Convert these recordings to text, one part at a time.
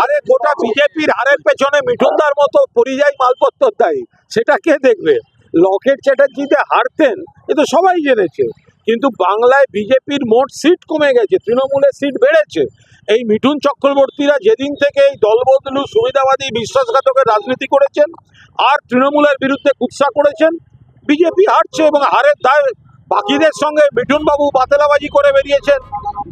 আরে গোটা বিজেপির হারের পেছনে মিঠুনদার মতো পরিযায়ী মালপত্র দায়ী, সেটা কে দেখবে? লকেট চ্যাটার্জিতে হারতেন এ তো সবাই জেনেছে, কিন্তু বাংলায় বিজেপির মোট সিট কমে গেছে, তৃণমূলের সিট বেড়েছে। এই মিঠুন চক্রবর্তীরা যেদিন থেকে এই দলবদলু সুবিধাবাদী বিশ্বাসঘাতকের রাজনীতি করেছেন আর তৃণমূলের বিরুদ্ধে কুৎসা করেছেন, বিজেপি হারছে এবং হারের দায় বাকিদের সঙ্গে মিঠুনবাবু বাতেলাবাজি করে বেরিয়েছেন।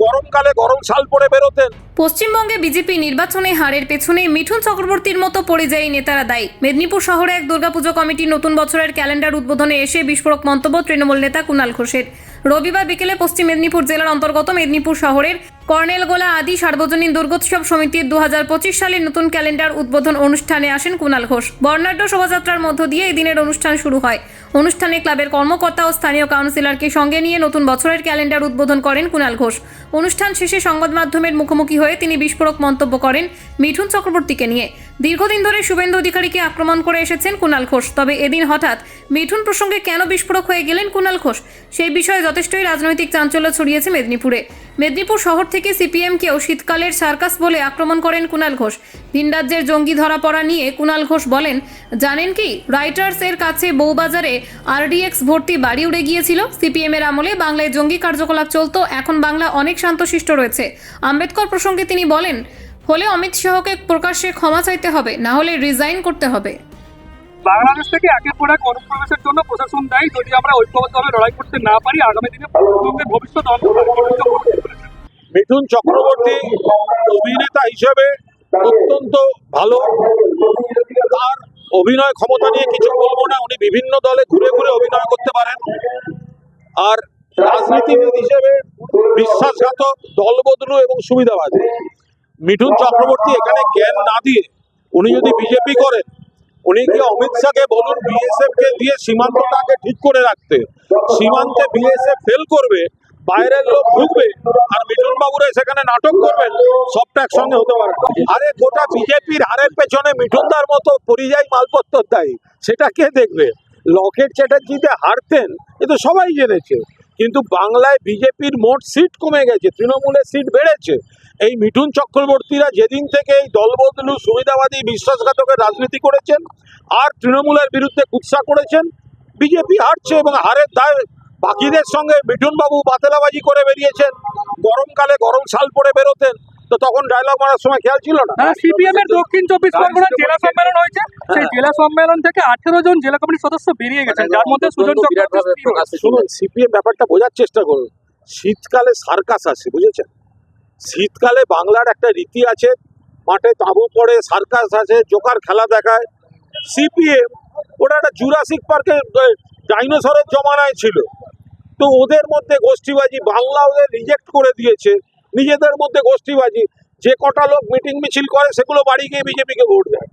গরমকালে গরম শাল পরে বেরোতেন। পশ্চিমবঙ্গে বিজেপি নির্বাচনে হারের পেছনে মিঠুন চক্রবর্তীর মতো পরিযায়ী নেতারা দায়ী। মেদিনীপুর শহরে এক দুর্গাপুজো কমিটির নতুন বছরের ক্যালেন্ডার উদ্বোধনে এসে বিস্ফোরক মন্তব্য তৃণমূল নেতা কুণাল ঘোষের। রবিবার বিকেলে পশ্চিম মেদিনীপুর জেলার অন্তর্গত মেদিনীপুর শহরের কর্নেলগোলা আদি সার্বজনীন দুর্গোৎসব সমিতির 2025 সালের নতুন ক্যালেন্ডার উদ্বোধন অনুষ্ঠানে আসেন কুণাল ঘোষ। বর্ণাঢ্য শোভাযাত্রার মধ্য দিয়ে এই দিনের অনুষ্ঠান শুরু হয়। অনুষ্ঠানে ক্লাবের কর্মকর্তা ও স্থানীয় কাউন্সিলরকে সঙ্গে নিয়ে নতুন বছরের ক্যালেন্ডার উদ্বোধন করেন কুণাল ঘোষ। অনুষ্ঠান শেষে সংবাদ মাধ্যমের মুখোমুখি হয়ে তিনি বিস্ফোরক মন্তব্য করেন মিঠুন চক্রবর্তীকে নিয়ে। দীর্ঘদিন ধরে শুভেন্দু অধিকারীকে আক্রমণ করে এসেছেন কুণাল ঘোষ, তবে এদিন হঠাৎ মিঠুন প্রসঙ্গে কেন বিস্ফোরক হয়ে গেলেন কুণাল ঘোষ, সেই বিষয়ে যথেষ্টই রাজনৈতিক চাঞ্চল্য ছড়িয়েছে মেদিনীপুরে। মেদিনীপুর শহর থেকে সিপিএমকেও শীতকালের সার্কাস বলে আক্রমণ করেন কুণাল ঘোষ। ভিন রাজ্যের জঙ্গি ধরা পড়া নিয়ে কুণাল ঘোষ বলেন, জানেন কি, রাইটার্স এর কাছে বউবাজারে আরডিএক্স ভর্তি বাড়ি উড়ে গিয়েছিল। সিপিএম এর আমলে বাংলায় জঙ্গি কার্যকলাপ চলতো, এখন বাংলা অনেক শান্তশিষ্ট রয়েছে। আম্বেদকর প্রসঙ্গে তিনি বলেন, হলে অমিত শাহকে প্রকাশ্যে ক্ষমা চাইতে হবে, না হলে রিজাইন করতে হবে। বাংলাদেশ থেকে একের পর এক অনুপ্রবেশের জন্য প্রশাসন দায়ী। যদি আমরা ঐক্যবদ্ধভাবে লড়াই করতে না পারি, আগামী দিনে পশ্চিমবঙ্গের ভবিষ্যৎ মিঠুন চক্রবর্তী অভিনেতা হিসেবে অত্যন্ত ভালো, তার অভিনয় ক্ষমতা নিয়ে কিছু বলবো না। উনি বিভিন্ন দলে ঘুরে ঘুরে অভিনয় করতে পারেন, আর রাজনীতিবিদ হিসেবে বিশ্বাসঘাতক, দলবদলু এবং সুবিধাবাদী। মিঠুন চক্রবর্তী এখানে জ্ঞান না দিয়ে উনি যদি বিজেপি করেন, উনি কি অমিত শাহকে বলুন বিএসএফ কে দিয়ে সীমান্তটাকে ঠিক করে রাখতে। সীমান্তে বিএসএফ ফেল করবে, বাইরের লোক ঢুকবে, আর মিঠুন বাবুরা সেখানে নাটক করবেন, সবটা একসঙ্গে হতে পারে। আরে গোটা বিজেপির হারের পেছনে মিঠুনদার মতো পরিযায়ী মালপত্র দায়ী, সেটা কে দেখবে? লকেট চ্যাটার্জিতে হারতেন এ তো সবাই জেনেছে, কিন্তু বাংলায় বিজেপির মোট সিট কমে গেছে, তৃণমূলের সিট বেড়েছে। এই মিঠুন চক্রবর্তীরা যেদিন থেকে এই দলবদলু সুবিধাবাদী বিশ্বাসঘাতকের রাজনীতি করেছেন আর তৃণমূলের বিরুদ্ধে কুৎসা করেছেন, বিজেপি হারছে এবং হারের দায় বাকিদের সঙ্গে মিঠুনবাবু বাতেলাবাজি করে বেরিয়েছেন। গরমকালে গরম শাল পরে বেরোতেন, তো তখন ডায়লগ মারার সময় খেয়াল ছিল না। সিপিএম এর দক্ষিণ 24 পরগনার জেলা সম্মেলন হয়েছে। সেই জেলা সম্মেলন থেকে 18 জন জেলা কমিটির সদস্য বেরিয়ে গেছেন, যার মধ্যে সুজন চক্রবর্তী। শুনুন, সিপিএম ব্যাপারটা বোঝার চেষ্টা করুন। শীতকালে সার্কাস আসে, বুঝেছেন? শীতকালে বাংলার একটা রীতি আছে, মাঠে তাঁবু পড়ে, সার্কাস আছে, জোকার খেলা দেখায়। সিপিএম ওটা একটা জুরাসিক পার্কে ডাইনোসরের জমানায় ছিল, তো ওদের মধ্যে গোষ্ঠীবাজি, বাংলা ওদের রিজেক্ট করে দিয়েছে। নিজেদের মধ্যে গোষ্ঠীবাজি, যে কটা লোক মিটিং মিছিল করে সেগুলো বাড়ি গিয়ে বিজেপিকে ভোট দেয়।